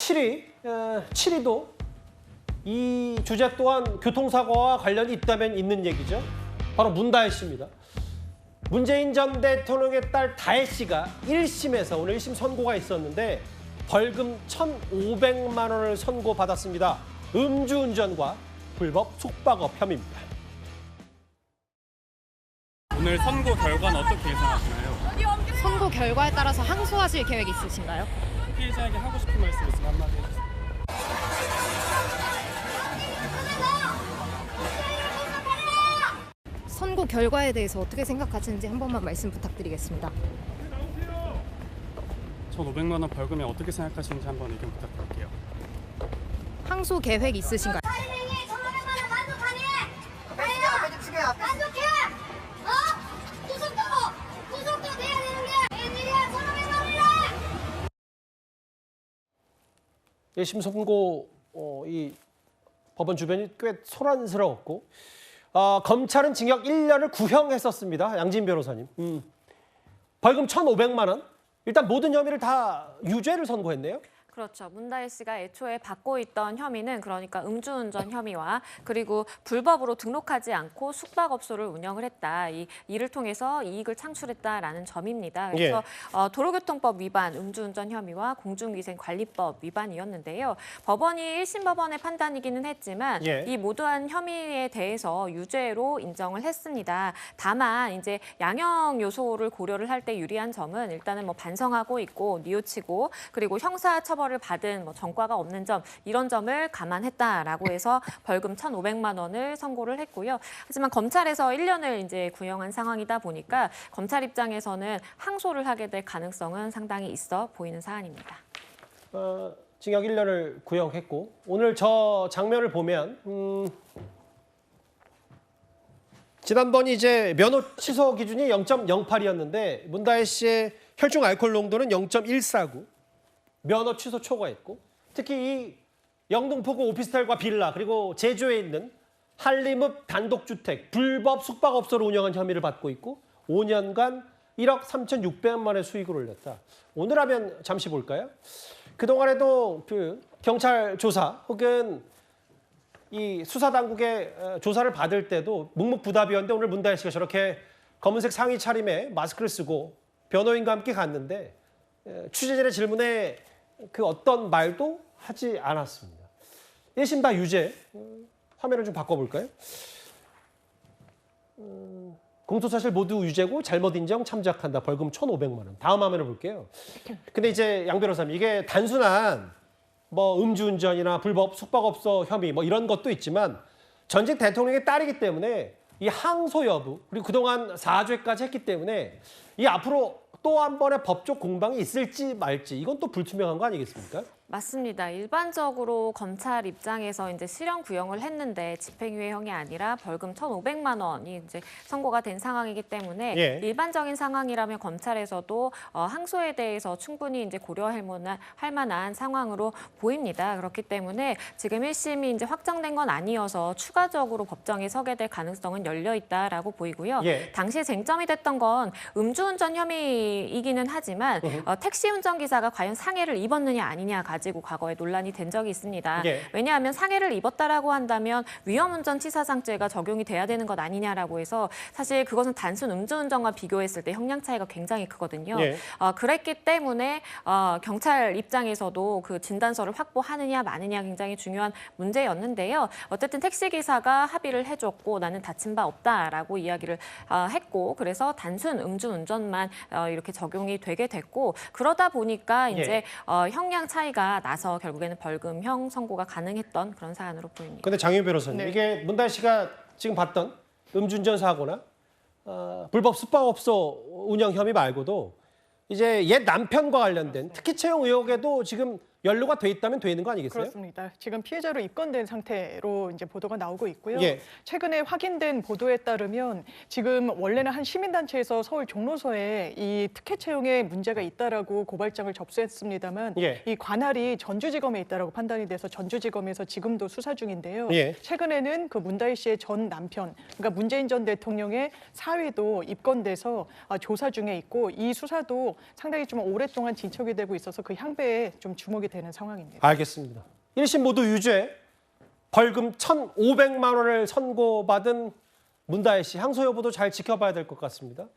7위도 이 주제 또한 교통사고와 관련이 있다면 있는 얘기죠. 바로 문다혜 씨입니다. 문재인 전 대통령의 딸 다혜 씨가 1심에서 오늘 1심 선고가 있었는데 벌금 1,500만 원을 선고받았습니다. 음주운전과 불법 숙박업 혐의입니다. 오늘 선고 결과는 어떻게 예상하시나요? 선고 결과에 따라서 항소하실 계획 있으신가요? 피해자에게 하고 싶은 말씀 있으면 한마디 해주세요. 선고 결과에 대해서 어떻게 생각하시는지 한 번만 말씀 부탁드리겠습니다. 1,500만 원 벌금에 어떻게 생각하시는지 한번 의견 부탁드릴게요. 항소 계획 있으신가요? 만족해! 구속도 돼야 되는데 웬일이야 1,500만 원이라! 1심 선고 이 법원 주변이 꽤 소란스러웠고 검찰은 징역 1년을 구형했었습니다. 양진 변호사님. 벌금 1,500만 원. 일단 모든 혐의를 다 유죄를 선고했네요. 그렇죠. 문다혜 씨가 애초에 받고 있던 혐의는 그러니까 음주운전 혐의와 그리고 불법으로 등록하지 않고 숙박업소를 운영을 했다. 이를 통해서 이익을 창출했다라는 점입니다. 그래서 도로교통법 위반, 음주운전 혐의와 공중위생관리법 위반이었는데요. 법원이 1심 법원의 판단이기는 했지만 이 모두한 혐의에 대해서 유죄로 인정을 했습니다. 다만 이제 양형 요소를 고려를 할 때 유리한 점은 일단은 뭐 반성하고 있고 뉘우치고 그리고 형사처벌 을 받은 전과가 없는 점 이런 점을 감안했다라고 해서 벌금 1,500만 원을 선고를 했고요. 하지만 검찰에서 1년을 이제 구형한 상황이다 보니까 검찰 입장에서는 항소를 하게 될 가능성은 상당히 있어 보이는 사안입니다. 징역 1년을 구형했고 오늘 저 장면을 보면 지난번 이제 면허 취소 기준이 0.08이었는데 문다혜 씨의 혈중 알코올 농도는 0.149. 면허 취소 초과했고 특히 이 영등포구 오피스텔과 빌라 그리고 제주에 있는 한림읍 단독주택 불법 숙박업소를 운영한 혐의를 받고 있고 5년간 1억 3,600만 원의 수익을 올렸다. 오늘 하면 잠시 볼까요? 그동안에도 그 경찰 조사 혹은 이 수사당국의 조사를 받을 때도 묵묵부답이었는데 오늘 문다혜 씨가 저렇게 검은색 상의 차림에 마스크를 쓰고 변호인과 함께 갔는데 취재진의 질문에 그 어떤 말도 하지 않았습니다. 1심 다 유죄. 화면을 좀 바꿔볼까요? 공소사실 모두 유죄고 잘못 인정 참작한다. 벌금 1,500만 원. 다음 화면을 볼게요. 근데 이제 양 변호사님 이게 단순한 뭐 음주운전이나 불법 숙박업소 혐의 뭐 이런 것도 있지만 전직 대통령의 딸이기 때문에 이 항소 여부 그리고 그동안 사죄까지 했기 때문에 이 앞으로 또 한 번의 법적 공방이 있을지 말지 이건 또 불투명한 거 아니겠습니까? 맞습니다. 일반적으로 검찰 입장에서 이제 실형 구형을 했는데 집행유예형이 아니라 벌금 1,500만 원이 이제 선고가 된 상황이기 때문에 일반적인 상황이라면 검찰에서도 항소에 대해서 충분히 이제 고려할 만한 상황으로 보입니다. 그렇기 때문에 지금 1심이 이제 확정된 건 아니어서 추가적으로 법정에 서게 될 가능성은 열려 있다라고 보이고요. 당시에 쟁점이 됐던 건 음주운전 혐의이기는 하지만 택시 운전기사가 과연 상해를 입었느냐 아니냐 가지고 과거에 논란이 된 적이 있습니다. 왜냐하면 상해를 입었다라고 한다면 위험운전치사상죄가 적용이 돼야 되는 것 아니냐라고 해서 사실 그것은 단순 음주운전과 비교했을 때 형량 차이가 굉장히 크거든요. 그랬기 때문에 경찰 입장에서도 그 진단서를 확보하느냐 마느냐 굉장히 중요한 문제였는데요. 어쨌든 택시기사가 합의를 해줬고 나는 다친 바 없다라고 이야기를 했고 그래서 단순 음주운전만 이렇게 적용이 되게 됐고 그러다 보니까 이제 형량 차이가 나서 결국에는 벌금형 선고가 가능했던 그런 사안으로 보입니다. 그런데 장윤 변호사님, 이게 문다혜 씨가 지금 봤던 음주운전 사고나 불법 숙박업소 운영 혐의 말고도 이제 옛 남편과 관련된 특히 채용 의혹에도 지금 연루가 돼 있다면 돼 있는 거 아니겠어요? 그렇습니다. 지금 피해자로 입건된 상태로 이제 보도가 나오고 있고요. 최근에 확인된 보도에 따르면 지금 원래는 한 시민단체에서 서울 종로서에 이 특혜 채용에 문제가 있다라고 고발장을 접수했습니다만 이 관할이 전주지검에 있다라고 판단이 돼서 전주지검에서 지금도 수사 중인데요. 최근에는 그 문다혜 씨의 전 남편, 그러니까 문재인 전 대통령의 사위도 입건돼서 조사 중에 있고 이 수사도 상당히 좀 오랫동안 진척이 되고 있어서 그 향배에 좀 주목이 되는 상황입니다. 알겠습니다. 1심 모두 유죄, 벌금 1,500만 원을 선고받은 문다혜 씨, 항소 여부도 잘 지켜봐야 될 것 같습니다.